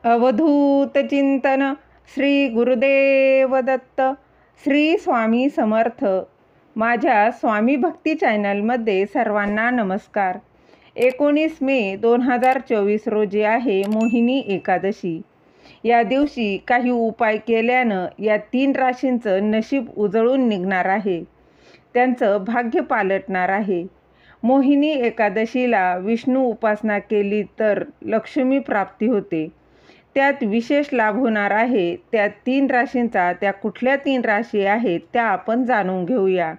अवधूत चिंतन श्री गुरुदेव दत्त. श्री स्वामी समर्थ. माझ्या स्वामी भक्ती चॅनलमध्ये सर्वांना नमस्कार. 19 मे 2024 रोजी आहे मोहिनी एकादशी. या दिवशी काही उपाय केल्यानं या 3 राशींचं नशीब उजळून निघणार आहे, त्यांचं भाग्य पालटणार आहे. मोहिनी एकादशीला विष्णू उपासना केली तर लक्ष्मी प्राप्ती होते. त्यात विशेष लाभ होणार आहे. त्या 3 राशींचा त्या कुठल्या 3 राशी आहेत त्या आपण जाणून घेऊया.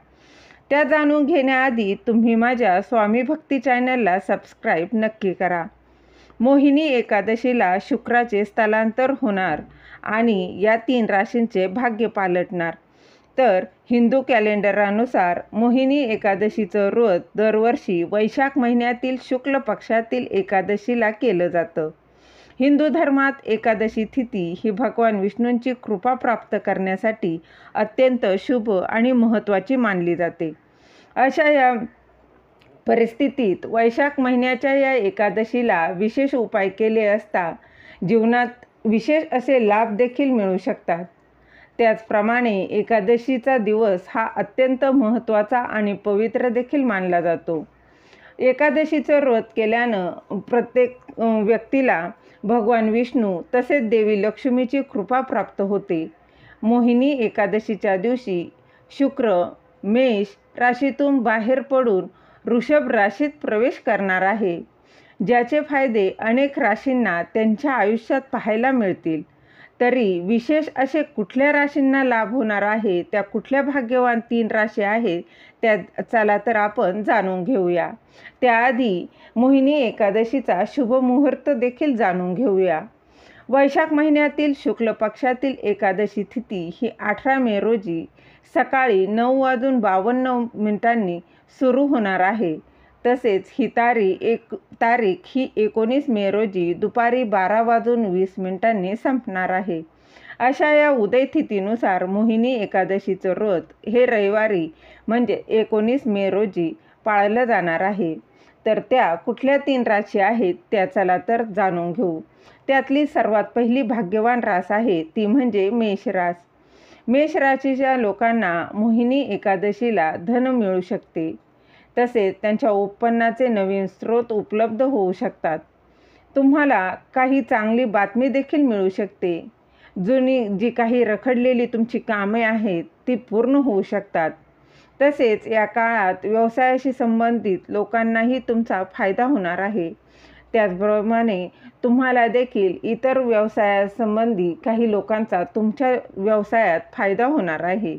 त्या जाणून घेण्याआधी तुम्ही माझ्या स्वामी भक्ती चॅनलला सबस्क्राईब नक्की करा. मोहिनी एकादशीला शुक्राचे स्थलांतर होणार आणि या 3 राशींचे भाग्य पालटणार. तर हिंदू कॅलेंडरानुसार मोहिनी एकादशीचं व्रत दरवर्षी वैशाख महिन्यातील शुक्ल पक्षातील एकादशीला केलं जातं. हिंदू धर्मात एकादशी तिथी ही भगवान विष्णूंची कृपा प्राप्त करण्यासाठी अत्यंत शुभ आणि महत्त्वाची मानली जाते. अशा या परिस्थितीत वैशाख महिन्याच्या या एकादशीला विशेष उपाय केले असता जीवनात विशेष असे लाभ देखील मिळू शकतात. त्याचप्रमाणे एकादशीचा दिवस हा अत्यंत महत्त्वाचा आणि पवित्र देखील मानला जातो. एकादशीचं व्रत केल्यानं प्रत्येक व्यक्तीला भगवान विष्णू तसेच देवी लक्ष्मीची कृपा प्राप्त होते. मोहिनी एकादशीच्या दिवशी शुक्र मेष राशीतून बाहेर पडून वृषभ राशीत प्रवेश करणार आहे, ज्याचे फायदे अनेक राशींना त्यांच्या आयुष्यात पाहायला मिळतील. तरी विशेष असे कुठल्या राशींना लाभ होणार आहे, त्या कुठल्या भाग्यवान 3 राशी आहेत त्या चला तर आपण जाणून घेऊया. त्याआधी मोहिनी एकादशीचा शुभ मुहूर्त देखील जाणून घेऊया. वैशाख महिन्यातील शुक्ल पक्षातील एकादशी तिथी ही 18 मे रोजी सकाळी 9:52 सुरू होणार आहे. तसेच ही तारीख ही 19 मे रोजी दुपारी 12:20 संपणार आहे. अशा या उदय तिथीनुसार मोहिनी एकादशीचं व्रत हे रविवारी म्हणजे 19 मे रोजी पाळलं जाणार आहे. तर त्या कुठल्या 3 राशी आहेत त्या चला तर जाणून घेऊ. त्यातली सर्वात पहिली भाग्यवान रास आहे ती म्हणजे मेष रास. मेष राशीच्या लोकांना मोहिनी एकादशीला धन मिळू शकते. तसेच त्यांच्या उत्पन्नाचे नवीन स्रोत उपलब्ध होऊ शकतात. तुम्हाला काही चांगली बातमी देखील मिळू शकते. जुनी जी काही रखडलेली तुमची कामे आहेत ती पूर्ण होऊ शकतात. तसेच या काळात व्यवसायाशी संबंधित लोकांनाही तुमचा फायदा होणार आहे. त्याचप्रमाणे तुम्हाला देखील इतर व्यवसायासंबंधी काही लोकांचा तुमच्या व्यवसायात फायदा होणार आहे.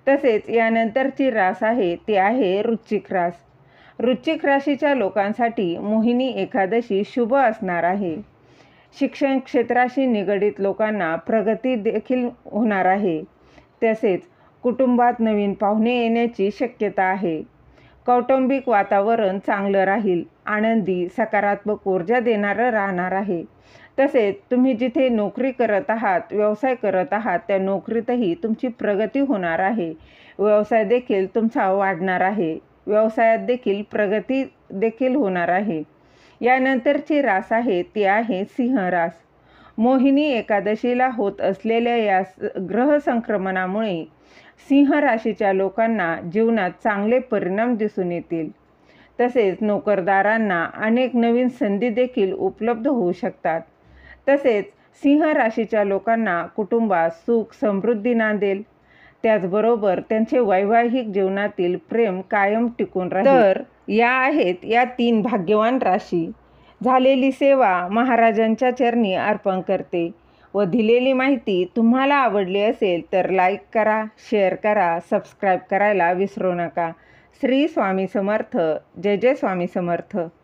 तसेच यानंतरची रास आहे ती आहे वृश्चिक रास. वृश्चिक राशीच्या लोकांसाठी मोहिनी एकादशी शुभ असणार आहे. शिक्षण क्षेत्राशी निगडित लोकांना प्रगती देखील होणार आहे. तसेच कुटुंबात नवीन पाहुणे येण्याची शक्यता आहे. कौटुंबिक वातावरण चांगलं राहील. आनंदी सकारात्मक ऊर्जा देणारं राहणार आहे. तसेच तुम्ही जिथे नोकरी करत आहात, व्यवसाय करत आहात त्या नोकरीतही तुमची प्रगती होणार आहे. व्यवसाय देखील तुमचा वाढणार आहे. व्यवसायात देखील प्रगती देखील होणार आहे. यानंतरची रास आहे ती आहे सिंह रास. मोहिनी एकादशीला होत असलेल्या या ग्रह संक्रमणामुळे सिंह राशीच्या लोकांना जीवनात चांगले परिणाम दिसून येतील. तसेच नोकरदारांना अनेक नवीन संधी देखील उपलब्ध होऊ शकतात. तसेच सिंह राशीच्या लोकांना कुटुंबात सुख समृद्धी नांदेल. त्याचबरोबर त्यांचे वैवाहिक जीवनातील प्रेम कायम टिकून राहील. तर या आहेत या 3 भाग्यवान राशी. झालेली सेवा महाराजांच्या चरणी अर्पण करते. व दिलेली माहिती तुम्हाला आवडली असेल तर लाईक करा, शेअर करा, सबस्क्राईब करायला विसरू नका. श्री स्वामी समर्थ. जय जय स्वामी समर्थ.